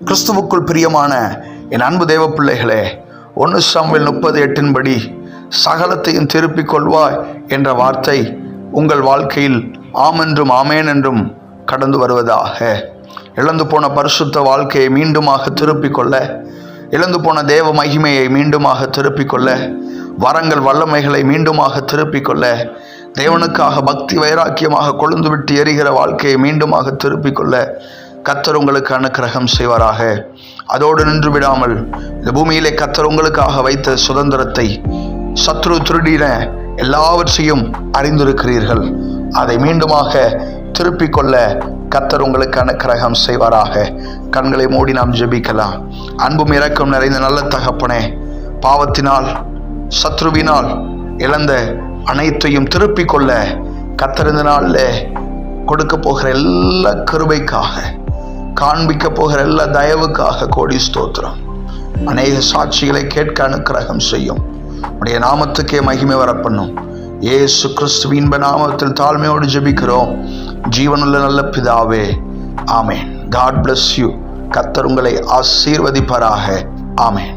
கிறிஸ்துவுக்குள் பிரியமான என் அன்பு தேவ பிள்ளைகளே, 1 சாமுவேல் 30:8 சகலத்தையும் திருப்பிக் கொள்வாய் என்ற வார்த்தை உங்கள் வாழ்க்கையில் ஆமென்றும் ஆமேன் என்றும் கடந்து வருவதாக. இழந்து போன பரிசுத்த வாழ்க்கையை மீண்டுமாக திருப்பிக் கொள்ள, இழந்து போன தேவ மகிமையை மீண்டுமாக திருப்பிக் கொள்ள, வரங்கள் வல்லமைகளை மீண்டுமாக திருப்பிக் கொள்ள, தேவனுக்காக பக்தி வைராக்கியமாக கொழுந்து விட்டு எரிகிற வாழ்க்கையை மீண்டுமாக திருப்பிக் கொள்ள கர்த்தர் உங்களுக்கு அனுக்கிரகம் செய்வாராக. அதோடு நின்று விடாமல் இந்த பூமியிலே கர்த்தர் உங்களுக்காக வைத்த சுதந்திரத்தை சத்ரு திருடின எல்லாவற்றையும் அறிந்திருக்கிறீர்கள். அதை மீண்டுமாக திருப்பிக் கொள்ள கர்த்தர் உங்களுக்கு அனுக்கிரகம் செய்வாராக. கண்களை மூடி நாம் ஜெபிக்கலாம். அன்பும் இரக்கம் நிறைந்த நல்ல தகப்பனே, பாவத்தினால் சத்ருவினால் இழந்த அனைத்தையும் திருப்பிக் கொள்ள கர்த்தர் இந்த நாளில் கொடுக்க போகிற எல்லா கிருபைக்காக, காண்பிக்க போகிற எல்லா தயவுக்காக கோடி ஸ்தோத்திரம். அநேக சாட்சிகளை கேட்க அனுக்கிரகம் செய்யும். உடைய நாமத்துக்கே மகிமை வரப்பண்ணும். இயேசு கிறிஸ்துவின் நாமத்தில் தாழ்மையோடு ஜெபிக்கிறோம் ஜீவனுள்ள நல்ல பிதாவே, ஆமென். God bless you. கர்த்தர் உங்களை ஆசீர்வதிப்பாராக. ஆமென்.